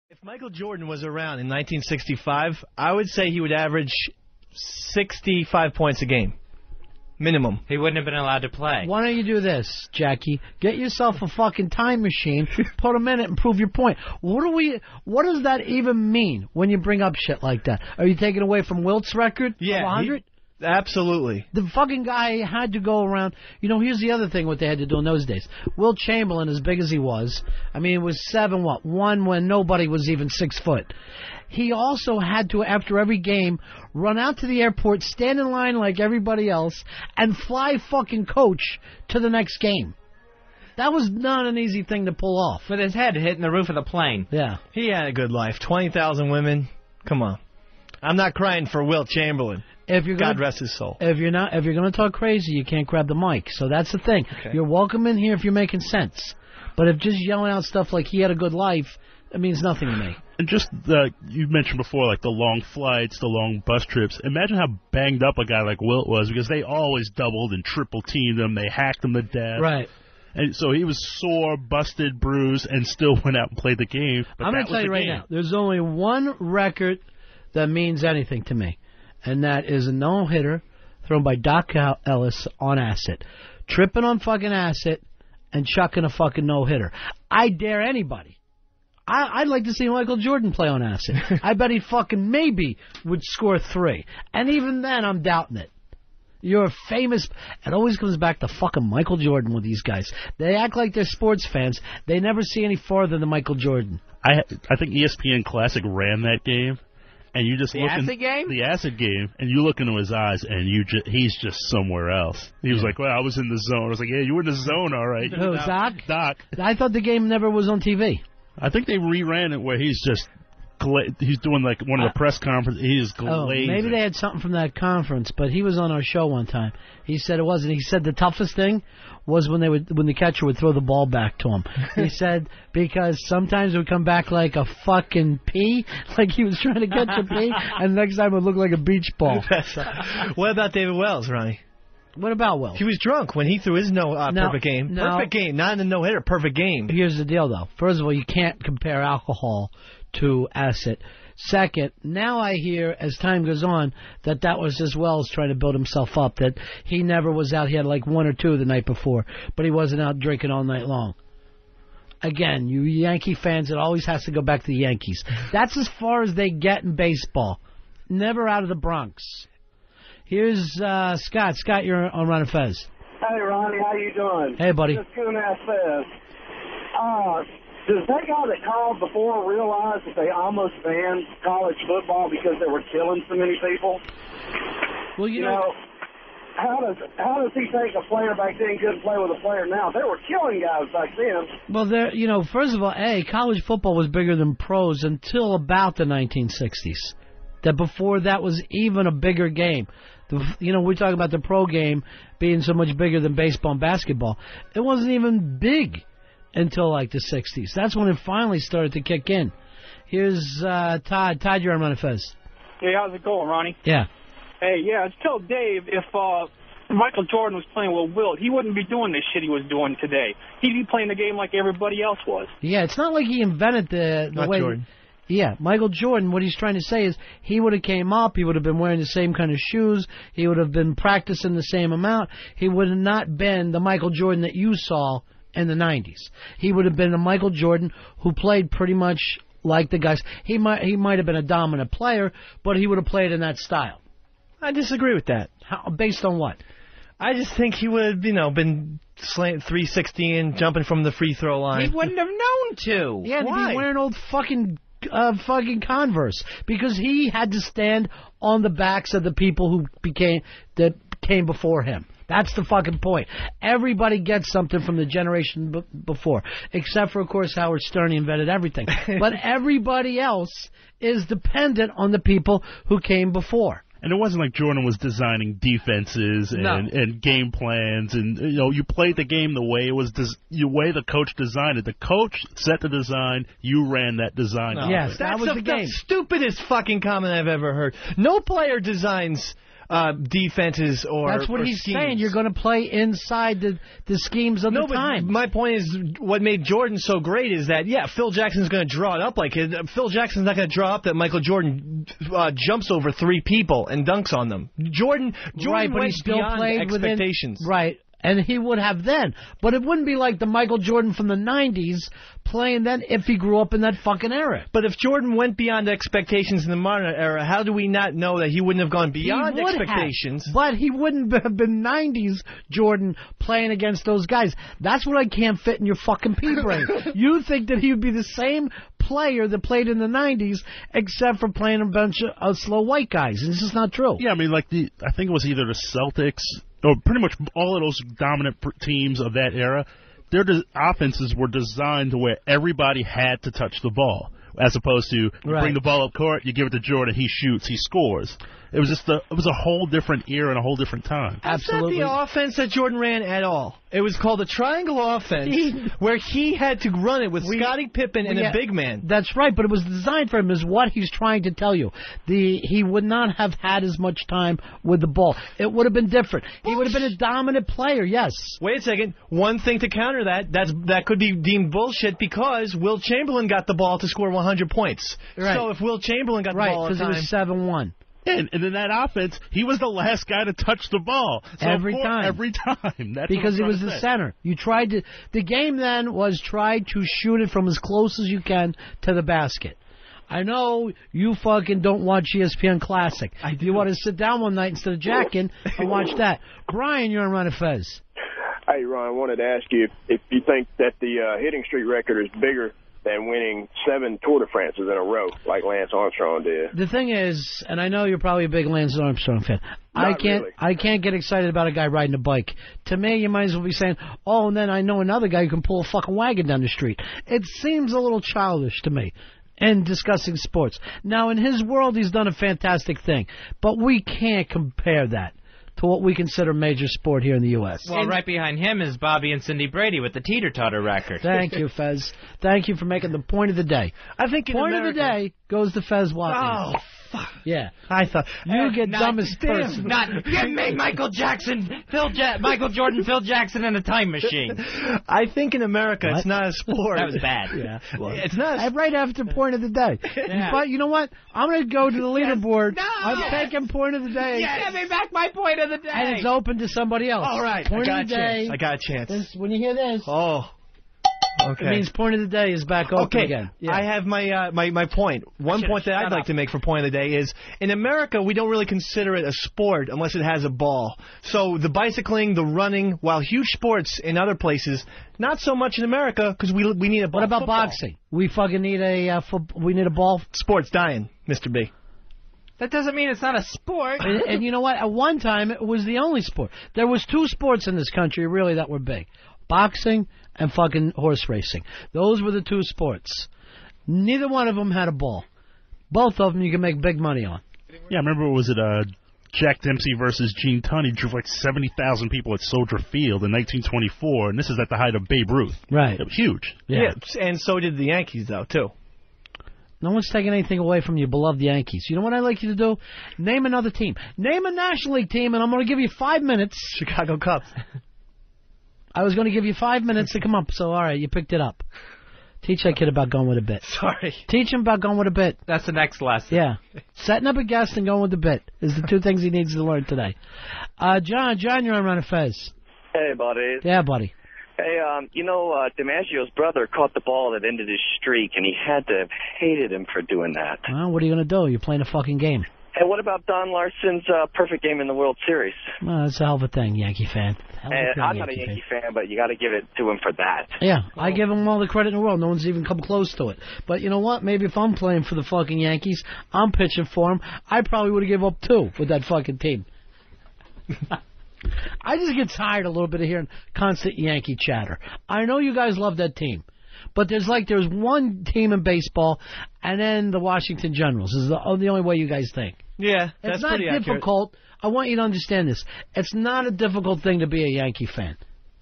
If Michael Jordan was around in 1965, I would say he would average 65 points a game. Minimum. He wouldn't have been allowed to play. Why don't you do this, Jackie? Get yourself a fucking time machine, put him in it, and prove your point. What does that even mean when you bring up shit like that? Are you taking away from Wilt's record of 100? Absolutely. The fucking guy had to go around. You know, here's the other thing what they had to do in those days. Wilt Chamberlain, as big as he was, I mean, it was 7'1" when nobody was even 6 foot. He also had to, after every game, run out to the airport, stand in line like everybody else, and fly fucking coach to the next game. That was not an easy thing to pull off. With his head hitting the roof of the plane. Yeah. He had a good life. 20,000 women. Come on. I'm not crying for Wilt Chamberlain. God rest his soul. If you're going to talk crazy, you can't grab the mic. So that's the thing. Okay. You're welcome in here if you're making sense. But if just yelling out stuff like he had a good life, it means nothing to me. And just you mentioned before, like the long flights, the long bus trips. Imagine how banged up a guy like Wilt was, because they always doubled and triple teamed him. They hacked him to death. Right. And so he was sore, busted, bruised, and still went out and played the game. But I'm going to tell you right now, there's only one record that means anything to me, and that is a no-hitter thrown by Doc Ellis on acid. Tripping on fucking acid and chucking a fucking no-hitter. I dare anybody. I'd like to see Michael Jordan play on acid. I bet he fucking maybe would score 3. And even then, I'm doubting it. You're famous. It always comes back to fucking Michael Jordan with these guys. They act like they're sports fans. They never see any farther than Michael Jordan. I think ESPN Classic ran that game. And you just look acid game? The acid game, and you look into his eyes, and he's just somewhere else. He was like, well, I was in the zone. I was like, yeah, you were in the zone, all right. Who, Doc? Doc. I thought the game never was on TV. I think they reran it where he's just he's doing like one of the press conferences. He is glazing. Maybe they had something from that conference, but he was on our show one time. He said it wasn't. He said the toughest thing was when the catcher would throw the ball back to him. He said because sometimes it would come back like a fucking pea, like he was trying to catch a pea, and the next time it would look like a beach ball. What about David Wells, Ronnie? What about Wells? He was drunk when he threw his perfect game. Perfect game, not in the no-hitter, perfect game. Here's the deal, though. First of all, you can't compare alcohol to acid. Second, now I hear, as time goes on, that was just Wells trying to build himself up, that he never was out. He had like 1 or 2 the night before, but he wasn't out drinking all night long. Again, you Yankee fans, it always has to go back to the Yankees. That's as far as they get in baseball. Never out of the Bronx. Here's Scott. Scott, you're on Ron and Fez. Hey, Ronnie, how you doing? Hey, buddy. Just going to ask Fez. Does that guy that called before realize that they almost banned college football because they were killing so many people? Well, you know how does he think a player back then couldn't play with a player now? They were killing guys back then. Well, first of all, college football was bigger than pros until about the 1960s. That before that was even a bigger game. We're talking about the pro game being so much bigger than baseball and basketball. It wasn't even big until like the 60s. That's when it finally started to kick in. Here's Todd. Todd, you're on Ron and Fez. Hey, how's it going, Ronnie? Yeah. Hey, just tell Dave if Michael Jordan was playing with Wilt, he wouldn't be doing this shit he was doing today. He'd be playing the game like everybody else was. Yeah, it's not like he invented the Not way. Jordan. Yeah, Michael Jordan, what he's trying to say is he would have came up, he would have been wearing the same kind of shoes, he would have been practicing the same amount, he would have not been the Michael Jordan that you saw in the 90s. He would have been a Michael Jordan who played pretty much like the guys. He might have been a dominant player, but he would have played in that style. I disagree with that. Based on what? I just think he would have, been slant 360 and jumping from the free throw line. He wouldn't have known to. Yeah, Why? he'd be wearing old fucking Converse because he had to stand on the backs of the people that came before him. That's the fucking point. Everybody gets something from the generation before, except for, of course, Howard Stern. He invented everything. But everybody else is dependent on the people who came before. And it wasn't like Jordan was designing defenses and game plans, and you played the game the way it was, the way the coach designed it. The coach set the design, you ran that design. Yes, that was the game. That's the stupidest fucking comment I've ever heard. No player designs defenses or That's what or he's schemes. saying. You're going to play inside the schemes of the time. But my point is, what made Jordan so great is that, Phil Jackson's going to draw it up like it. Phil Jackson's not going to draw up that Michael Jordan jumps over 3 people and dunks on them. Jordan right, but went he still beyond played expectations. Right. And he would have then. But it wouldn't be like the Michael Jordan from the 90s playing then if he grew up in that fucking era. But if Jordan went beyond expectations in the modern era, how do we not know that he wouldn't have gone beyond expectations? But he wouldn't have been 90s Jordan playing against those guys. That's what I can't fit in your fucking pea brain. You think that he would be the same player that played in the 90s except for playing a bunch of slow white guys. And this is not true. Yeah, I mean, I think it was either the Celtics or pretty much all of those dominant teams of that era. Their offenses were designed to where everybody had to touch the ball, as opposed to you bring the ball up court, you give it to Jordan, he shoots, he scores. It was just it was a whole different era and a whole different time. Absolutely. That's not the offense that Jordan ran at all. It was called the triangle offense, where he had to run it with Scottie Pippen and a big man. That's right, but it was designed for him, is what he's trying to tell you. He would not have had as much time with the ball. It would have been different. He would have been a dominant player, yes. Wait a second. One thing to counter that could be deemed bullshit because Will Chamberlain got the ball to score 100 points. Right. So if Will Chamberlain got the ball because it was 7-1. And in that offense, he was the last guy to touch the ball. So every time. That's because he was the center. You tried to. The game then was try to shoot it from as close as you can to the basket. I know you fucking don't watch ESPN Classic. You want to sit down one night instead of jacking and watch that. Brian, you're on Ron and Fez. Hey, Ron, I wanted to ask you if you think that the hitting streak record is bigger than winning 7 Tour de France's in a row like Lance Armstrong did. The thing is, and I know you're probably a big Lance Armstrong fan, Really. I can't get excited about a guy riding a bike. To me, you might as well be saying, oh, and then I know another guy who can pull a fucking wagon down the street. It seems a little childish to me in discussing sports. Now, in his world, he's done a fantastic thing, but we can't compare that to what we consider major sport here in the U.S. Well, right behind him is Bobby and Cindy Brady with the teeter-totter record. Thank you, Fez. Thank you for making the point of the day. I think point of the day goes to Fez Watkins. Oh, fuck. Yeah. I thought you get dumbest person. Give me Michael Jackson, Michael Jordan, Phil Jackson, and a time machine. I think in America it's not a sport. That was bad. Yeah. Well, it's not. Right after point of the day. Yeah. But you know what? I'm going to go to the leaderboard. No. I'm taking point of the day. Give me back my point of the day. And it's open to somebody else. All right. Point of the day. I got a chance. When you hear this, okay. it means point of the day is back open again. Yeah. I have my point. One point that I'd like to make for point of the day is, in America, we don't really consider it a sport unless it has a ball. So the bicycling, the running, while huge sports in other places, not so much in America because we need a ball. What about football. boxing? We fucking need we need a ball. Sports dying, Mr. B. That doesn't mean it's not a sport. And you know what? At one time, it was the only sport. There was 2 sports in this country, really, that were big. Boxing and fucking horse racing. Those were the 2 sports. Neither one of them had a ball. Both of them you can make big money on. Yeah, I remember, was it Jack Dempsey versus Gene Tunney drew like 70,000 people at Soldier Field in 1924, and this is at the height of Babe Ruth. Right. It was huge. Yeah, and so did the Yankees, though, too. No one's taking anything away from your beloved Yankees. You know what I'd like you to do? Name another team. Name a National League team, and I'm going to give you 5 minutes. Chicago Cubs. I was going to give you 5 minutes to come up, so all right, you picked it up. Teach that kid about going with a bit. Sorry. Teach him about going with a bit. That's the next lesson. Yeah. Setting up a guest and going with the bit is the 2 things he needs to learn today. John, you're on Ron and Fez. Hey, buddy. Yeah, buddy. Hey, DiMaggio's brother caught the ball that ended his streak, and he had to have hated him for doing that. Well, what are you going to do? You're playing a fucking game. Hey, what about Don Larson's perfect game in the World Series? Well, that's a hell of a thing, Yankee fan. I'm not a Yankee fan, but you got to give it to him for that. Yeah, I give him all the credit in the world. No one's even come close to it. But you know what? Maybe if I'm playing for the fucking Yankees, I'm pitching for him, I probably would have given up 2 with that fucking team. I just get tired a little bit of hearing constant Yankee chatter. I know you guys love that team, but there's one team in baseball, and then the Washington Generals is the only way you guys think. Yeah, that's it's not pretty difficult. accurate. I want you to understand this. It's not a difficult thing to be a Yankee fan.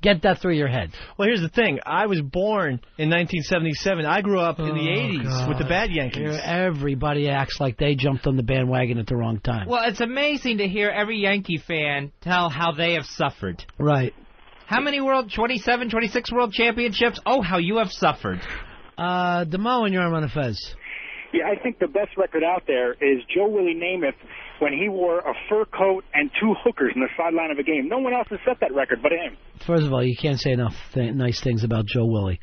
Get that through your head. Well, here's the thing. I was born in 1977. I grew up in the 80s with the bad Yankees. Everybody acts like they jumped on the bandwagon at the wrong time. Well, it's amazing to hear every Yankee fan tell how they have suffered. Right. How many 27, 26 world championships? Oh, how you have suffered. DeMo, and you're on Run of Fez. Yeah, I think the best record out there is Joe Willie Namath when he wore a fur coat and 2 hookers in the sideline of a game. No one else has set that record but him. First of all, you can't say enough nice things about Joe Willie.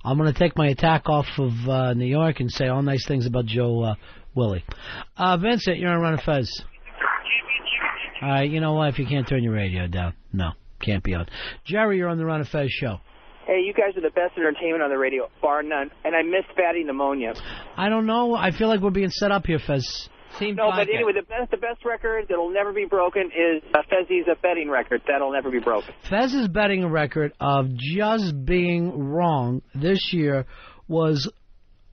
I'm going to take my attack off of New York and say all nice things about Joe Willie. Vincent, you're on Run of Fez. All right, you know what? If you can't turn your radio down, no, can't be on. Jerry, you're on the Run of Fez show. Hey, you guys are the best entertainment on the radio, bar none. And I miss fatty pneumonia. I don't know. I feel like we're being set up here, Fez. No, but anyway, the best record that'll never be broken is Fezzi's betting record. That'll never be broken. Fez's betting record of just being wrong this year was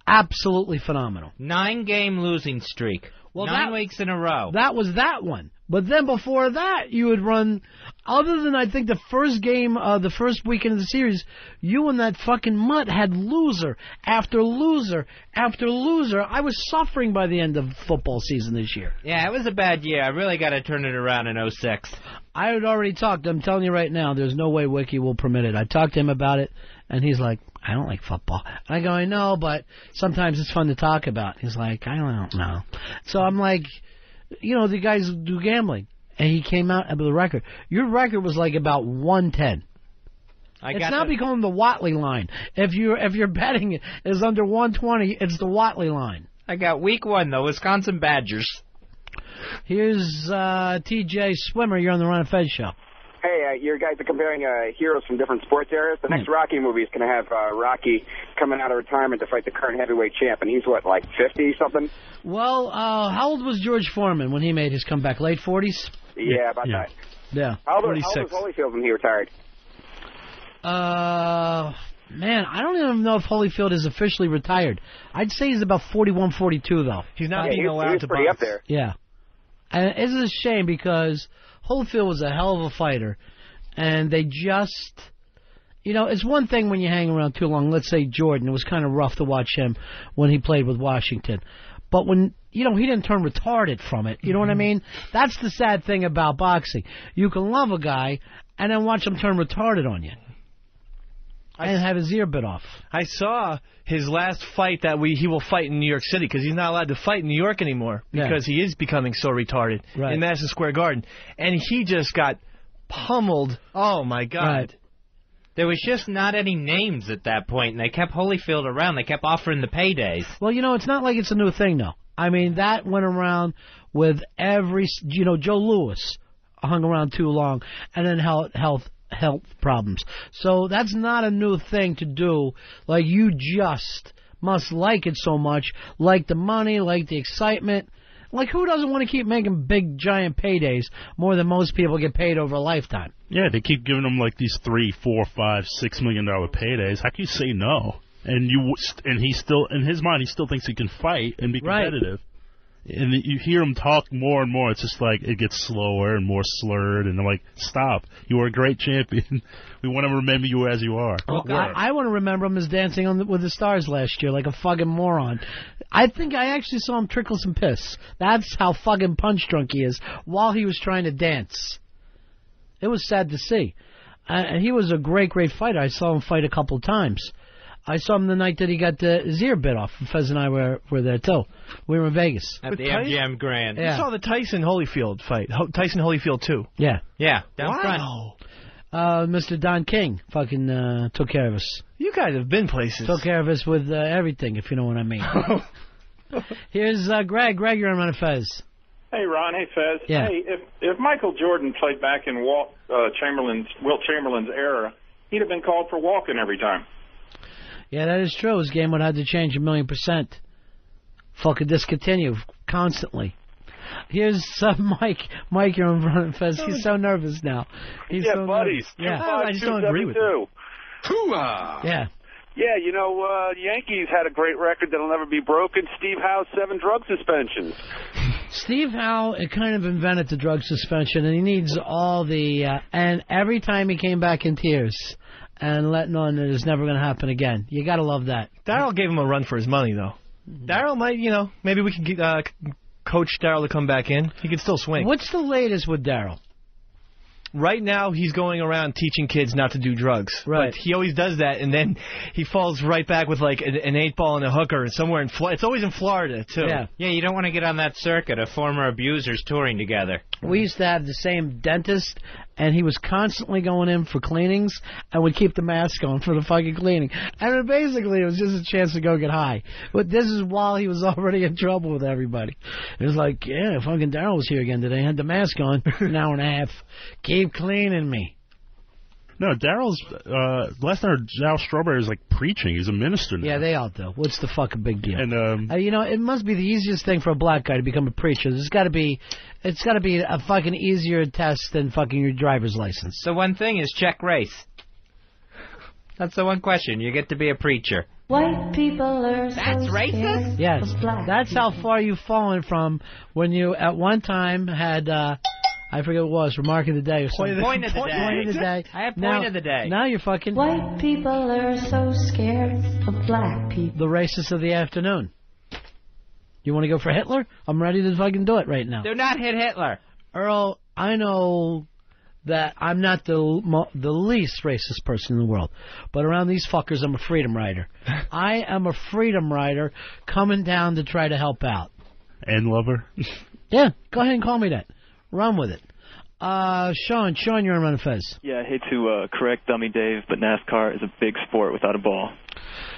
absolutely phenomenal. 9-game losing streak. Well, 9 weeks in a row. That was that one. But then before that, you would run, other than I think the first game, the first weekend of the series, you and that fucking mutt had loser after loser after loser. I was suffering by the end of football season this year. Yeah, it was a bad year. I really got to turn it around in 06. I had already talked. I'm telling you right now, there's no way Wiki will permit it. I talked to him about it, and he's like, I don't like football. And I go, I know, but sometimes it's fun to talk about. He's like, I don't know. So I'm like, you know, the guys do gambling. And he came out with a record. Your record was like about 110. It's now become the Watley line. If you're betting it is under 120, it's the Watley line. I got week 1, though, Wisconsin Badgers. Here's TJ Swimmer. You're on the Ron and Fez show. Hey, you guys are comparing heroes from different sports eras. The next Rocky movie is going to have Rocky coming out of retirement to fight the current heavyweight champ, and he's, what, like 50-something? Well, how old was George Foreman when he made his comeback? Late 40s? Yeah, about that. Yeah. How old was Holyfield when he retired? Man, I don't even know if Holyfield is officially retired. I'd say he's about 41, 42, though. He's not being allowed to box. Pretty up there. Yeah. And it's a shame because Holyfield was a hell of a fighter, and they just, you know, it's one thing when you hang around too long. Let's say Jordan. It was kind of rough to watch him when he played with Washington. But when, you know, he didn't turn retarded from it. You know what I mean? That's the sad thing about boxing. You can love a guy and then watch him turn retarded on you. And have his ear bit off. I saw his last fight that he will fight in New York City because he's not allowed to fight in New York anymore because he is becoming so retarded in Madison Square Garden. And he just got pummeled. Oh, my God. Right. There was just not any names at that point, and they kept Holyfield around. They kept offering the paydays. Well, you know, it's not like it's a new thing, though. I mean, that went around with every, you know, Joe Louis hung around too long, and then health problems. So that's not a new thing to do. Like, you just must like it so much, like the money, like the excitement. Like, who doesn't want to keep making big, giant paydays more than most people get paid over a lifetime? Yeah, they keep giving them like these $3, $4, $5, $6 million paydays. How can you say no? And he still, in his mind, he still thinks he can fight and be competitive. And you hear him talk more and more. It's just like it gets slower and more slurred. And they're like, stop. You were a great champion. We want to remember you as you are. Well, I want to remember him as dancing with the stars last year like a fucking moron. I think I actually saw him trickle some piss. That's how fucking punch drunk he is while he was trying to dance. It was sad to see. And he was a great, great fighter. I saw him fight a couple times. I saw him the night that he got his ear bit off. Fez and I were there, too. We were in Vegas. At the MGM Grand. Yeah. You saw the Tyson Holyfield fight. Tyson Holyfield 2. Yeah. Yeah, down front. Mr. Don King fucking took care of us. You guys have been places. Took care of us with everything, if you know what I mean. Here's Greg. Greg, you're on Run of Fez. Hey, Ron. Hey, Fez. Yeah. Hey, if Michael Jordan played back in Wilt Chamberlain's era, he'd have been called for walking every time. Yeah, that is true. His game would have to change 1,000,000%. Fucking discontinue constantly. Here's Mike. Mike, you're on Run Fez. He's so nervous now. He's so buddies. Nervous. Yeah, I just don't agree with him. Yeah. Yeah, Yankees had a great record that'll never be broken. Steve Howe's 7 drug suspensions. Steve Howe kind of invented the drug suspension, and he needs all the... and every time he came back in tears and letting on that it's never going to happen again. You got to love that. Daryl gave him a run for his money, though. Daryl might, maybe we can coach Daryl to come back in. He can still swing. What's the latest with Daryl? Right now, he's going around teaching kids not to do drugs. Right. But he always does that, and then he falls right back with, like, an 8-ball and a hooker somewhere in Florida. It's always in Florida, too. Yeah, you don't want to get on that circuit of former abusers touring together. We used to have the same dentist, and he was constantly going in for cleanings and would keep the mask on for the fucking cleaning. And basically, it was just a chance to go get high. But this is while he was already in trouble with everybody. It was like, yeah, fucking Daryl was here again today. Had the mask on, an hour and a half. Keep cleaning me. No, Daryl's, last time Daryl Strawberry is like preaching. He's a minister now. Yeah, they all do. What's the fucking big deal? And it must be the easiest thing for a black guy to become a preacher. It's got to be a fucking easier test than fucking your driver's license. The one thing is check race. That's the one question. You get to be a preacher. White people are That's so racist? Yes, that's how far you've fallen from when you at one time had... I forget what it was, Remark of the Day or something. Point of the day. Point of the day. I have point of the day. Now you're fucking... White people are so scared of black people. The racist of the afternoon. You want to go for Hitler? I'm ready to fucking do it right now. Do not hit Hitler. Earl, I know that I'm not the least racist person in the world, but around these fuckers, I'm a freedom rider. I am a freedom rider coming down to try to help out. And lover? Yeah, go ahead and call me that. Run with it. Sean, you're on Run Fez. Yeah, I hate to correct Dummy Dave, but NASCAR is a big sport without a ball.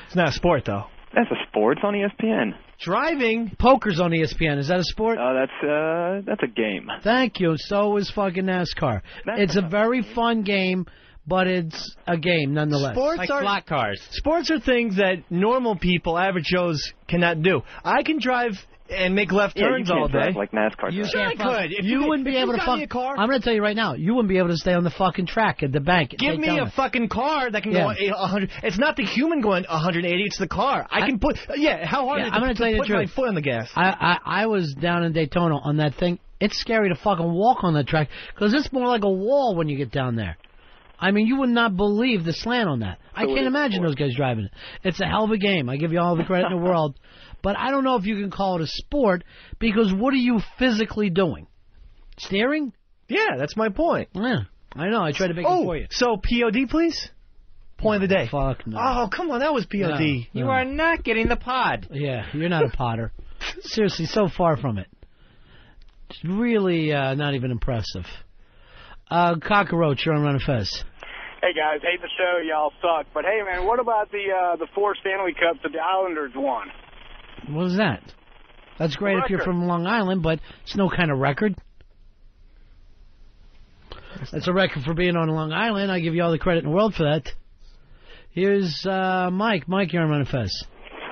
It's not a sport, though. That's a sport. It's on ESPN. Driving. Poker's on ESPN. Is that a sport? That's a game. Thank you. So is fucking NASCAR. It's a very fun game, but it's a game nonetheless. Sports are slot cars. Sports are things that normal people, average Joes, cannot do. I can drive and make left turns all day. Like NASCAR. I could. If you wouldn't be able to fuck. I'm going to tell you right now, you wouldn't be able to stay on the fucking track at the bank. Give me a fucking car that can go 100. It's not the human going 180. It's the car. I can put. Yeah, how hard is it I'm going to tell you the put truth. My foot on the gas? I was down in Daytona on that thing. It's scary to fucking walk on that track because it's more like a wall when you get down there. I mean, you would not believe the slant on that. I can't imagine those guys driving it. It's a hell of a game. I give you all the credit in the world. But I don't know if you can call it a sport because what are you physically doing? Steering? Yeah, that's my point. Yeah, I know. I tried to make it for you. So, POD, please? Point of the day. Fuck no. Oh, come on. That was POD. No. You are not getting the pod. Yeah, you're not a Potter. Seriously, so far from it. It's really not even impressive. Cockroach, you're on Run Fez. Hey, guys, hate the show. Y'all suck. But, hey, man, what about the 4 Stanley Cups that the Islanders won? What is that? That's great if you're from Long Island, but it's no kind of record. That's a record for being on Long Island. I give you all the credit in the world for that. Here's Mike. Mike, you're on Run Fez.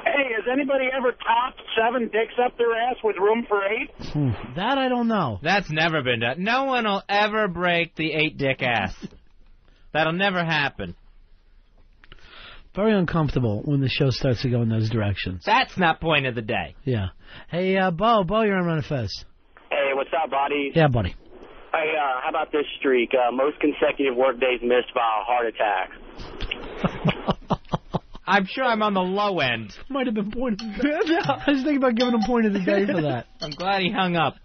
Hey, has anybody ever topped 7 dicks up their ass with room for 8? That I don't know. That's never been done. No one will ever break the 8-dick ass. That'll never happen. Very uncomfortable when the show starts to go in those directions. That's not point of the day. Yeah. Hey, Bo, you're on Run Fez. Hey, what's up, buddy? Yeah, buddy. Hey, how about this streak? Most consecutive work days missed by a heart attack. I'm sure I'm on the low end. Might have been point of the day. Yeah, I was thinking about giving him point of the day for that. I'm glad he hung up.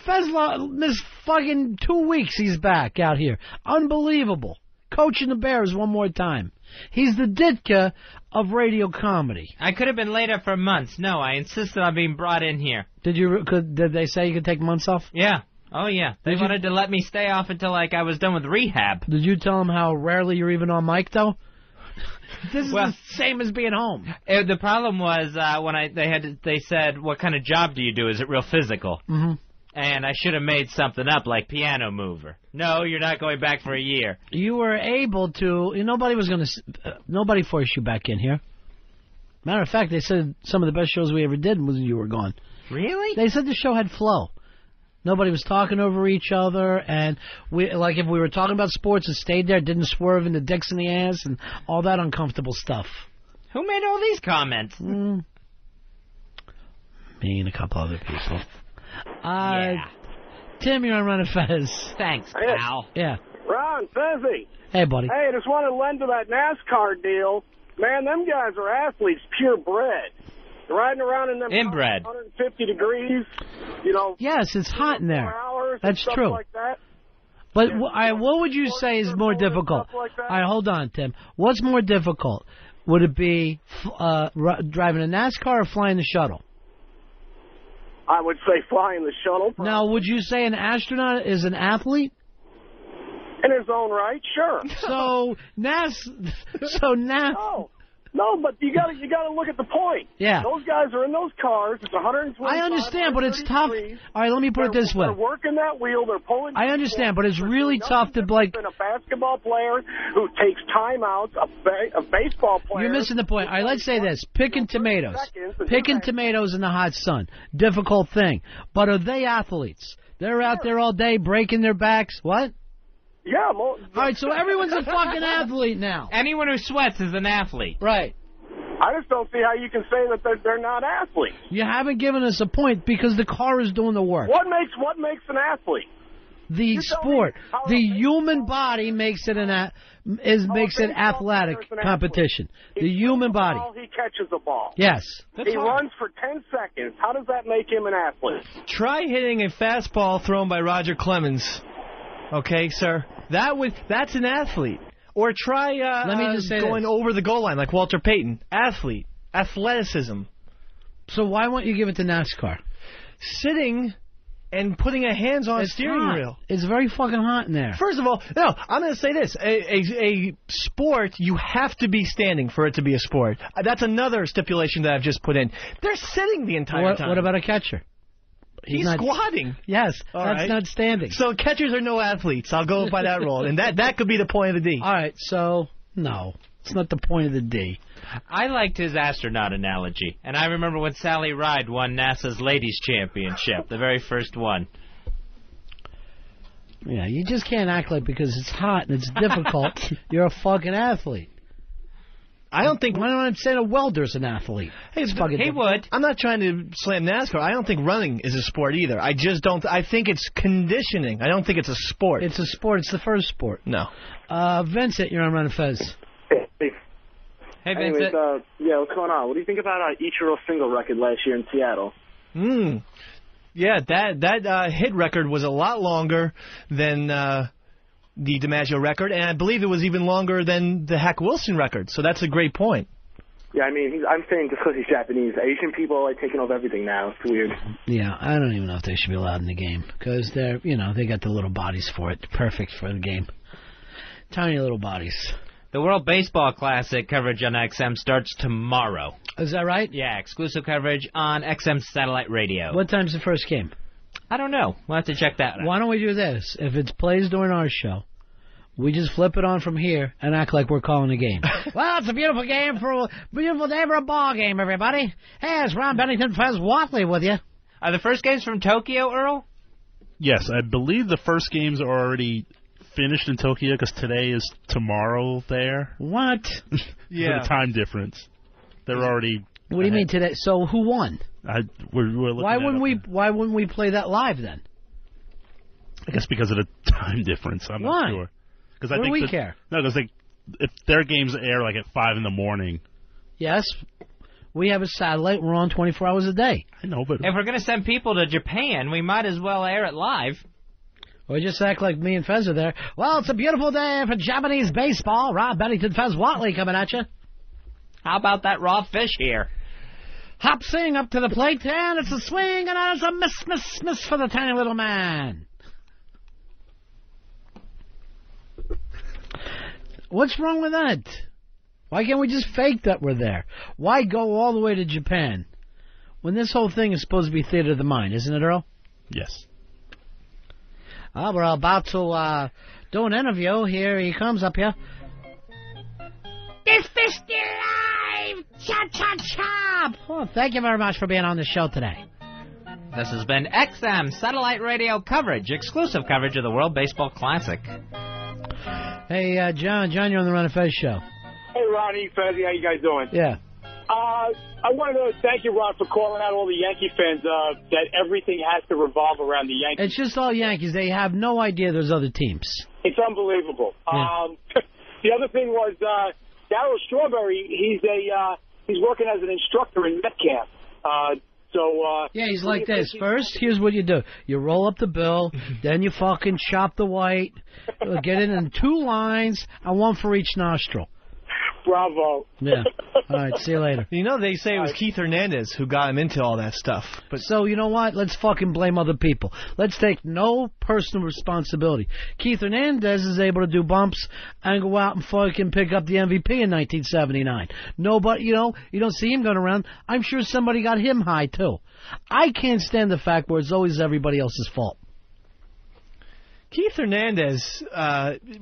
Fez missed fucking 2 weeks he's back out here. Unbelievable. Coaching the Bears one more time. He's the Ditka of radio comedy. I could have been laid up for months. No, I insisted on being brought in here. Did they say you could take months off? Yeah. Oh, yeah. They wanted to let me stay off until I was done with rehab. Did you tell them how rarely you're even on mic, though? This is the same as being home. The problem was when they said, what kind of job do you do? Is it real physical? Mm-hmm. And I should have made something up like piano mover. No, you're not going back for a year. You were able to. Nobody forced you back in here. Matter of fact, they said some of the best shows we ever did was you were gone. Really? They said the show had flow. Nobody was talking over each other, and if we were talking about sports, it stayed there, didn't swerve into dicks in the ass, and all that uncomfortable stuff. Who made all these comments? Me and a couple other people. Tim, you're on Run and Fez. Thanks, pal. Yeah. Ron, Fezzy. Hey, buddy. Hey, I just want to lend to that NASCAR deal. Man, them guys are athletes, purebred. Riding around in them inbred. 150 degrees, you know. Yes, it's hot in there. That's stuff true. Like that. But what would you say is more difficult? Like all right, hold on, Tim. What's more difficult? Would it be driving a NASCAR or flying the shuttle? I would say flying the shuttle. Probably. Now, would you say an astronaut is an athlete? In his own right, sure. So No, but you got to look at the point. Yeah. Those guys are in those cars. It's 120. I understand, but it's tough. All right, let me put it this way. They're working that wheel. They're pulling. I understand, but it's really tough to like. A basketball player who takes timeouts, a baseball player. You're missing the point. All right, let's say this: picking tomatoes, picking tomatoes in the hot sun, difficult thing. But are they athletes? They're out there all day breaking their backs. What? Yeah. All right, so everyone's a fucking athlete now. Anyone who sweats is an athlete. Right. I just don't see how you can say that they're not athletes. You haven't given us a point because the car is doing the work. What makes an athlete? The sport, the human body makes it makes it athletic competition. The human body. He catches the ball. Yes. He runs for 10 seconds. How does that make him an athlete? Try hitting a fastball thrown by Roger Clemens. Okay, sir. That's an athlete. Or try Let me just say going over the goal line like Walter Payton. Athlete. Athleticism. So why won't you give it to NASCAR? Sitting and putting a hands-on steering wheel. It's very fucking hot in there. First of all, no, I'm going to say this. A sport, you have to be standing for it to be a sport. That's another stipulation that I've just put in. They're sitting the entire time. What about a catcher? He's not squatting. Yes, that's not standing. So catchers are no athletes. I'll go by that rule. And that could be the point of the D. All right, so no. It's not the point of the D. I liked his astronaut analogy. And I remember when Sally Ride won NASA's Ladies' Championship, the very first one. Yeah, you just can't act like because it's hot and it's difficult, you're a fucking athlete. I don't think. Why don't I say a welder's an athlete? Hey, he would. I'm not trying to slam NASCAR. I don't think running is a sport either. I just don't. I think it's conditioning. I don't think it's a sport. It's a sport. It's the first sport. No. Vincent, you're on Run and Fez. Hey, Vincent. Anyways, what's going on? What do you think about Ichiro's single record last year in Seattle? Yeah, that hit record was a lot longer than the DiMaggio record, and I believe it was even longer than the Hack Wilson record. So that's a great point. Yeah, I mean, I'm saying just because he's Japanese, Asian people are taking over everything now. It's weird. Yeah, I don't even know if they should be allowed in the game because they're, they got the little bodies for it, perfect for the game. Tiny little bodies. The World Baseball Classic coverage on XM starts tomorrow. Is that right? Yeah, exclusive coverage on XM Satellite Radio. What time's the first game? I don't know. We'll have to check that out. Why don't we do this? If it plays during our show, we just flip it on from here and act like we're calling a game. Well, it's a beautiful day for a ball game, everybody. Hey, it's Ron Bennington, Fez Watley with you. Are the first games from Tokyo, Earl? Yes, I believe the first games are already finished in Tokyo because today is tomorrow there. What? Yeah. For the time difference. They're already... What do you mean today? So who won? We're why wouldn't we play that live then? I guess because of the time difference. I'm not sure. Why do we care? No, because if their games air like at 5 in the morning. Yes. We have a satellite. We're on 24 hours a day. I know, but... If we're going to send people to Japan, we might as well air it live. Or just act like me and Fez are there. Well, it's a beautiful day for Japanese baseball. Rob Bennington, Fez Watley coming at you. How about that raw fish here? Hop Sing up to the plate, and it's a swing, and it's a miss for the tiny little man. What's wrong with that? Why can't we just fake that we're there? Why go all the way to Japan when this whole thing is supposed to be theater of the mind, isn't it, Earl? Yes. We're about to do an interview. Here he comes up here. It's Fisty Live! Cha-cha-cha! Oh, thank you very much for being on the show today. This has been XM Satellite Radio coverage, exclusive coverage of the World Baseball Classic. Hey, John, you're on the Ron and Fez show. Hey, Ronnie, Fezzy, how you guys doing? Yeah. I wanted to thank you, Ron, for calling out all the Yankee fans that everything has to revolve around the Yankees. It's just all Yankees. They have no idea there's other teams. It's unbelievable. Yeah. The other thing was Daryl Strawberry. He's working as an instructor in Met camp. Yeah, he's like this. First, here's what you do. You roll up the bill, then you fucking chop the white, get it in 2 lines, and 1 for each nostril. Bravo. Yeah. All right, see you later. You know, they say it was Keith Hernandez who got him into all that stuff. But So, you know what? Let's fucking blame other people. Let's take no personal responsibility. Keith Hernandez is able to do bumps and go out and fucking pick up the MVP in 1979. Nobody, you don't see him going around. I'm sure somebody got him high, too. I can't stand the fact where it's always everybody else's fault. Keith Hernandez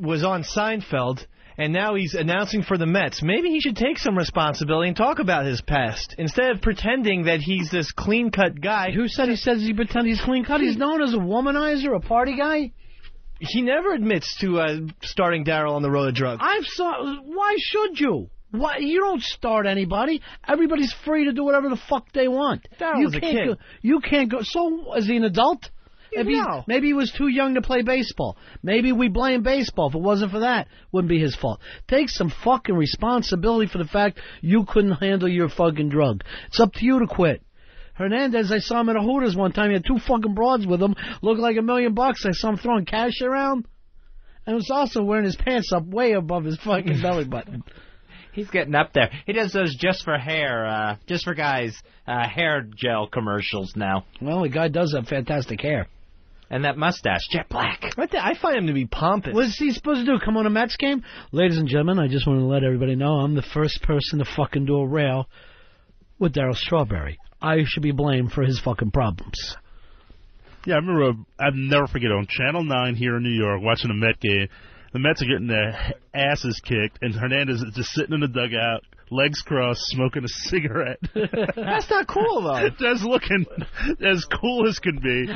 was on Seinfeld, and now he's announcing for the Mets. Maybe he should take some responsibility and talk about his past instead of pretending that he's this clean-cut guy. Who said he pretends he's clean-cut? He's known as a womanizer, a party guy. He never admits to starting Daryl on the road of drugs. Why should you? Why you don't start anybody? Everybody's free to do whatever the fuck they want. Daryl was a kid. You can't go. So is he an adult? No. Maybe he was too young to play baseball. Maybe we blame baseball. If it wasn't for that, wouldn't be his fault. Take some fucking responsibility for the fact you couldn't handle your fucking drug. It's up to you to quit. Hernandez, I saw him at a Hooters one time. He had 2 fucking broads with him. Looked like $1 million. I saw him throwing cash around. And was also wearing his pants up way above his fucking belly button. He's getting up there. He does those just for hair, just for guys, hair gel commercials now. Well, the guy does have fantastic hair. And that mustache, jet black. I find him to be pompous. What's he supposed to do, come on a Mets game? Ladies and gentlemen, I just want to let everybody know I'm the first person to fucking do a rail with Daryl Strawberry. I should be blamed for his fucking problems. Yeah, I remember, I'll never forget, on Channel 9 here in New York, watching a Met game. The Mets are getting their asses kicked, and Hernandez is just sitting in the dugout, legs crossed, smoking a cigarette. That's not cool, though. Just looking as cool as can be.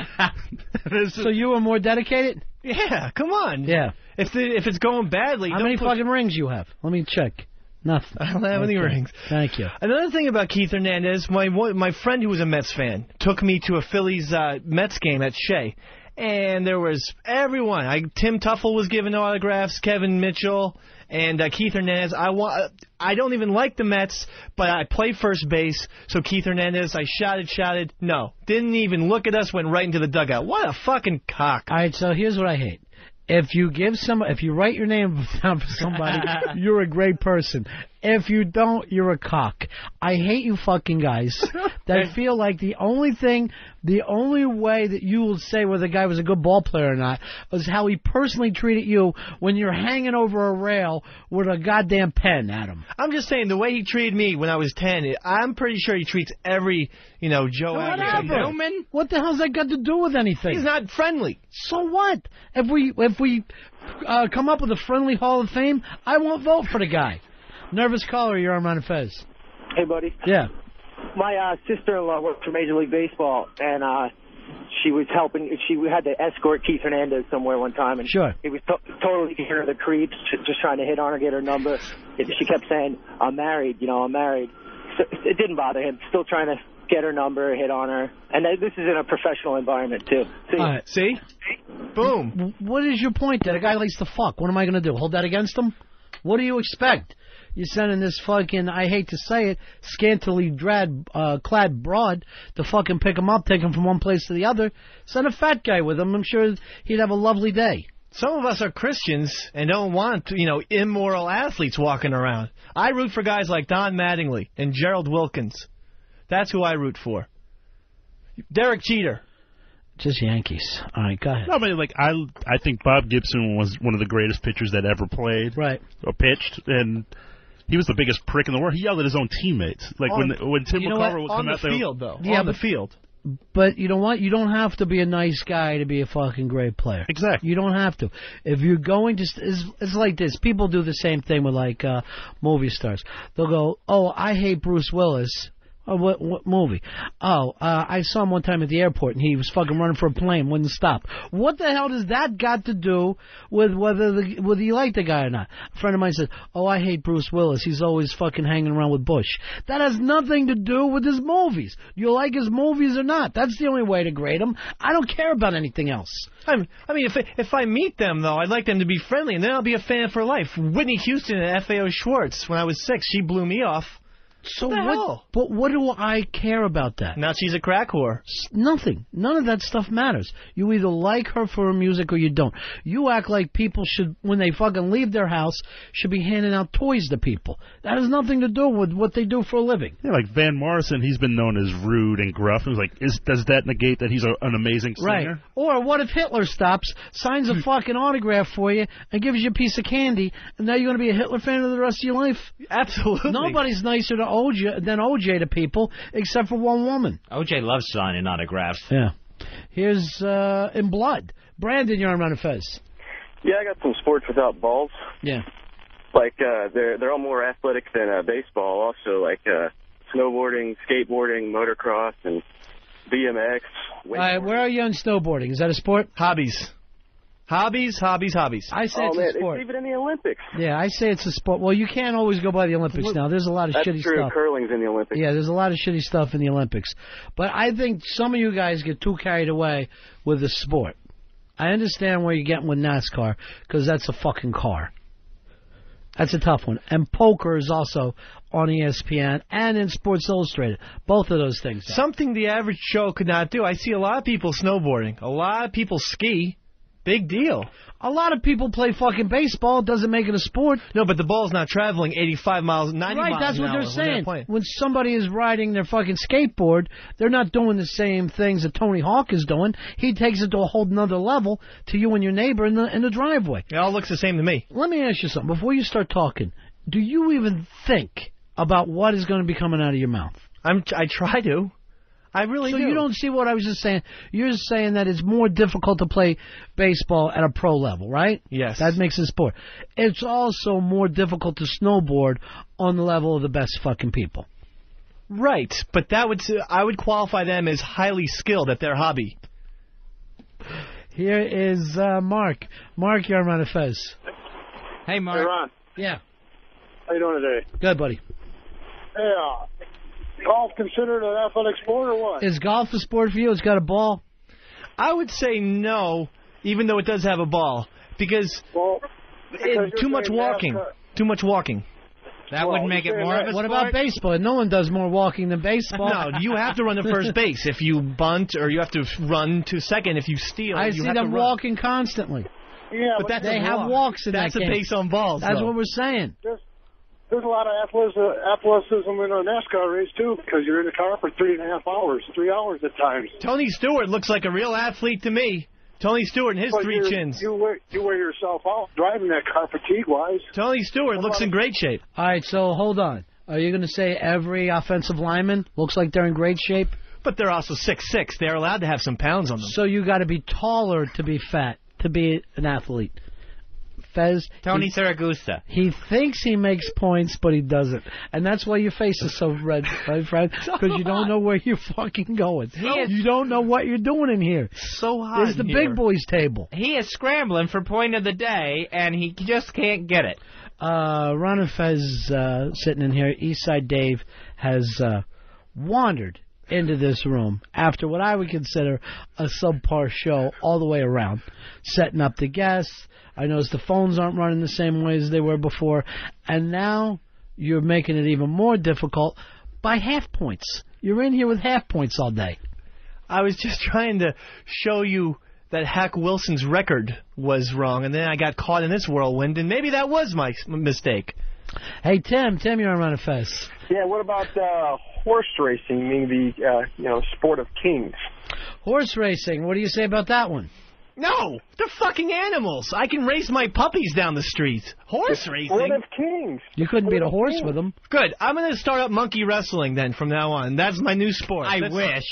So you were more dedicated? Yeah, come on. Yeah. If it's going badly, how many fucking rings you have? Let me check. Nothing. I don't have any rings. Thank you. Another thing about Keith Hernandez, my friend who was a Mets fan took me to a Phillies Mets game at Shea. And there was everyone. Tim Tuffle was giving autographs, Kevin Mitchell, and Keith Hernandez. I don't even like the Mets, but I play first base. So Keith Hernandez, I shouted. No, didn't even look at us. Went right into the dugout. What a fucking cock! All right, so here's what I hate. If you write your name down for somebody, you're a great person. If you don't, you're a cock. I hate you fucking guys that feel like the only way that you will say whether the guy was a good ball player or not was how he personally treated you when you're hanging over a rail with a goddamn pen at him. I'm just saying, the way he treated me when I was 10, I'm pretty sure he treats every, Joe Newman. What the hell's that got to do with anything? He's not friendly. So what? If we come up with a friendly Hall of Fame, I won't vote for the guy. Nervous caller, you're on Ron and Fez. Hey, buddy. Yeah. My sister-in-law worked for Major League Baseball, and she was helping. She had to escort Keith Hernandez somewhere one time, and sure, it was totally to hear the creeps, just trying to hit on her, get her number. She kept saying, "I'm married, I'm married." So it didn't bother him. Still trying to get her number, hit on her, and this is in a professional environment too. See? Boom. What is your point? That a guy likes to fuck. What am I going to do? Hold that against him? What do you expect? You're sending this fucking, I hate to say it, scantily clad broad to fucking pick him up, take him from one place to the other. Send a fat guy with him. I'm sure he'd have a lovely day. Some of us are Christians and don't want, immoral athletes walking around. I root for guys like Don Mattingly and Gerald Wilkins. That's who I root for. Derek Jeter. Just Yankees. All right, go ahead. No, but I think Bob Gibson was one of the greatest pitchers that ever played. Right. Or pitched, and he was the biggest prick in the world. He yelled at his own teammates. When Tim McCarver would come out there. On the field, though. Yeah, on the field. But you know what? You don't have to be a nice guy to be a fucking great player. Exactly. You don't have to. If you're going to... It's like this. People do the same thing with, movie stars. They'll go, oh, I hate Bruce Willis. Oh, what movie? Oh, I saw him one time at the airport, and he was fucking running for a plane, wouldn't stop. What the hell does that got to do with whether you like the guy or not? A friend of mine said, "Oh, I hate Bruce Willis. He's always fucking hanging around with Bush." That has nothing to do with his movies. Do you like his movies or not? That's the only way to grade him. I don't care about anything else. I mean, if I meet them, though, I'd like them to be friendly, and then I'll be a fan for life. Whitney Houston and FAO Schwartz, when I was 6, she blew me off. So what? But what do I care about that? Now she's a crack whore. Nothing. None of that stuff matters. You either like her for her music or you don't. You act like people should, when they fucking leave their house, should be handing out toys to people. That has nothing to do with what they do for a living. Yeah, like Van Morrison, he's been known as rude and gruff. It was like, does that negate that he's an amazing singer? Right. Or what if Hitler stops, signs a fucking autograph for you, and gives you a piece of candy, and now you're going to be a Hitler fan for the rest of your life? Absolutely. Nobody's nicer to OJ to people, except for one woman. OJ loves signing autographs. Yeah. Here's In Blood. Brandon, you're on Run Fez. Yeah, I got some sports without balls. Yeah. Like, they're all more athletic than baseball. Also, like snowboarding, skateboarding, motocross, and BMX. All right, where are you on snowboarding? Is that a sport? Hobbies. Hobbies. I say it's a sport. It's even in the Olympics. Yeah, I say it's a sport. Well, you can't always go by the Olympics now. There's a lot of shitty true. stuff. Curling's in the Olympics. Yeah, there's a lot of shitty stuff in the Olympics. But I think some of you guys get too carried away with the sport. I understand where you're getting with NASCAR, because that's a fucking car. That's a tough one. And poker is also on ESPN and in Sports Illustrated. Both of those things. Something the average Joe could not do. I see a lot of people snowboarding. A lot of people ski. Big deal. A lot of people play fucking baseball. It doesn't make it a sport. No, but the ball's not traveling 85 miles, 90 miles Right, that's an what hour they're saying. When When somebody is riding their fucking skateboard, they're not doing the same things that Tony Hawk is doing. He takes it to a whole nother level to you and your neighbor in the driveway. It all looks the same to me. Let me ask you something. Before you start talking, do you even think about what is going to be coming out of your mouth? I try to. I really do. So you don't see what I was just saying. You're saying that it's more difficult to play baseball at a pro level, right? Yes. That makes it a sport. It's also more difficult to snowboard on the level of the best fucking people. Right, but I would qualify them as highly skilled at their hobby. Here is Mark. Mark, you're on Fez. Hey, Mark. Hey, Ron. Yeah. How you doing today? Good, buddy. Hey, golf considered an athletic sport or what? Is golf a sport for you? It's got a ball? I would say no, even though it does have a ball, because too much walking. NASCAR. Too much walking. That wouldn't make it more of a sport? What about baseball? No one does more walking than baseball. No, you have to run to first base if you bunt, or you have to run to second if you steal. I see them walking constantly. Yeah, but that's they have walks in that's that game. That's a base on balls. That's though. what we're saying. There's a lot of athleticism in a NASCAR race, too, because you're in the car for 3.5 hours, 3 hours at times. Tony Stewart looks like a real athlete to me. Tony Stewart and his three chins. You wear yourself out driving that car fatigue-wise. Tony Stewart looks in great shape. All right, so hold on. Are you going to say every offensive lineman looks like they're in great shape? But they're also 6'6". They're allowed to have some pounds on them. So you got to be taller to be fat, to be an athlete. Fez. Tony Saragusa. He thinks he makes points, but he doesn't. And that's why your face is so red, right, Fred? Because you don't know where you're fucking going. You don't know what you're doing in here. So hot. This is the big boys table. He is scrambling for point of the day, and he just can't get it. Ron and Fez sitting in here. Eastside Dave has wandered into this room after what I would consider a subpar show all the way around. Setting up the guests. I noticed the phones aren't running the same way as they were before. And now you're making it even more difficult by half points. You're in here with half points all day. I was just trying to show you that Hack Wilson's record was wrong, and then I got caught in this whirlwind, and maybe that was my mistake. Hey, Tim, you're on Run Fest. Yeah, what about horse racing, meaning the sport of kings? Horse racing, what do you say about that one? No, they're fucking animals. I can race my puppies down the street. Horse racing? Sport of kings. You couldn't beat a horse with them. Good. I'm going to start up monkey wrestling then from now on. That's my new sport. I wish.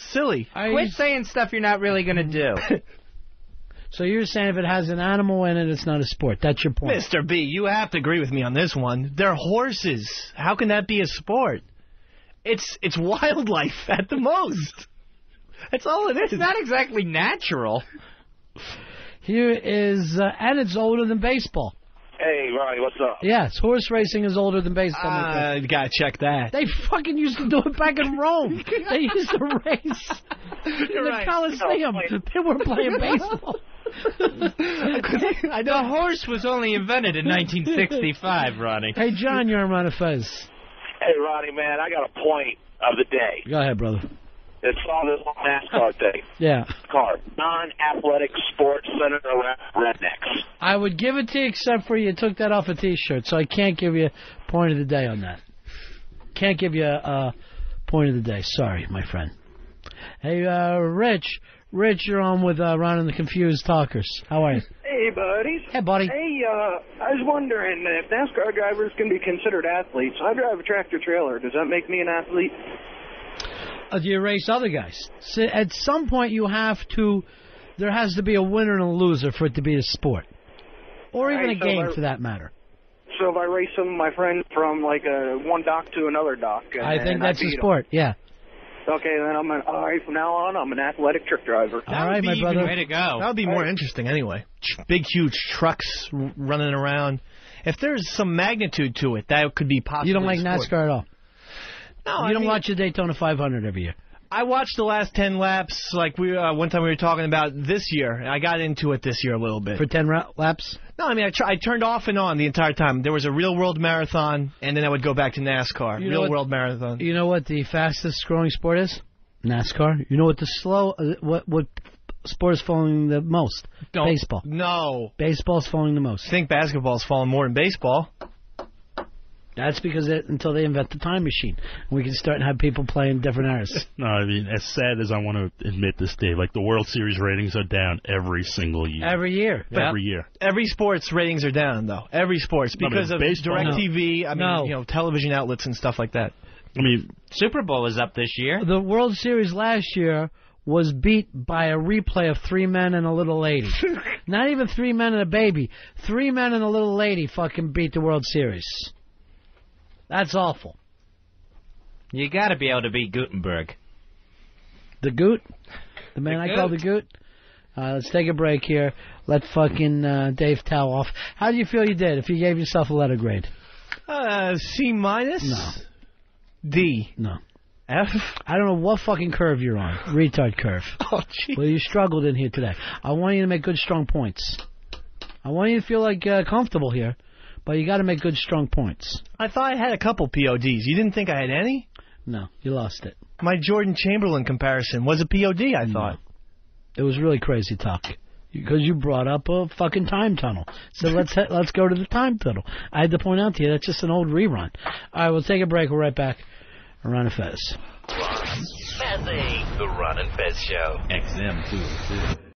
Silly. Quit saying stuff you're not really going to do. So you're saying if it has an animal in it, it's not a sport. That's your point. Mr. B, you have to agree with me on this one. They're horses. How can that be a sport? It's wildlife at the most. That's all it is. It's not exactly natural. Here is, and it's older than baseball. Hey, Ronnie, what's up? Yes, horse racing is older than baseball. You gotta check that. They fucking used to do it back in Rome. They used to race in the Coliseum. They were playing baseball. The horse was only invented in 1965, Ronnie. Hey, John, you're on Ron and Fez. Hey, Ronnie, man, I got a point of the day. Go ahead, brother. It's on this NASCAR thing. Yeah. NASCAR, non-athletic sports centered around rednecks. I would give it to you except for you took that off a T-shirt, so I can't give you a point of the day on that. Can't give you a point of the day. Sorry, my friend. Hey, Rich. Rich, you're on with Ron and the Confused Talkers. How are you? Hey, buddies. Hey, buddy. Hey, I was wondering if NASCAR drivers can be considered athletes. I drive a tractor-trailer. Does that make me an athlete? Do you race other guys? So at some point, there has to be a winner and a loser for it to be a sport. Or even a game, for that matter. So if I race some of my friends from, like, one dock to another dock. I think that's a sport, yeah. Okay, then all right, from now on, I'm an athletic truck driver. All right, my brother. Way to go. That would be more interesting anyway. Big, huge trucks running around. If there's some magnitude to it, that could be possible. You don't like NASCAR at all? No, you don't watch the Daytona 500 every year? I watched the last 10 laps, like one time we were talking about this year. I got into it this year a little bit. For 10 laps? No, I mean, I turned off and on the entire time. There was a real world marathon, and then I would go back to NASCAR. Real world marathon. You know what the fastest growing sport is? NASCAR. You know what what sport is falling the most? Baseball. No. Baseball's falling the most. I think basketball's falling more than baseball. That's because until they invent the time machine, we can start and have people playing different eras. No, I mean, as sad as I want to admit this, Dave, like the World Series ratings are down every single year. Every year. Every year. Every sport's ratings are down, though. Every sport's because of DirecTV, television outlets and stuff like that. I mean, Super Bowl is up this year. The World Series last year was beat by a replay of 3 men and a little lady. Not even 3 men and a baby. 3 men and a little lady fucking beat the World Series. That's awful. You got to be able to beat Gutenberg. The Goot? The man I call the Goot? Let's take a break here. Let fucking Dave towel off. How do you feel you did if you gave yourself a letter grade? C minus? No. D? No. F? I don't know what fucking curve you're on. Retard curve. Oh, jeez. Well, you struggled in here today. I want you to make good, strong points. I want you to feel like comfortable here. But you got to make good, strong points. I thought I had a couple PODs. You didn't think I had any? No, you lost it. My Jordan Chamberlain comparison was a POD, I thought. It was really crazy talk. Because you brought up a fucking time tunnel. So let's go to the time tunnel. I had to point out to you, that's just an old rerun. All right, we'll take a break. We're right back. Ron and Fez. The Ron and Fez Show. XM 202.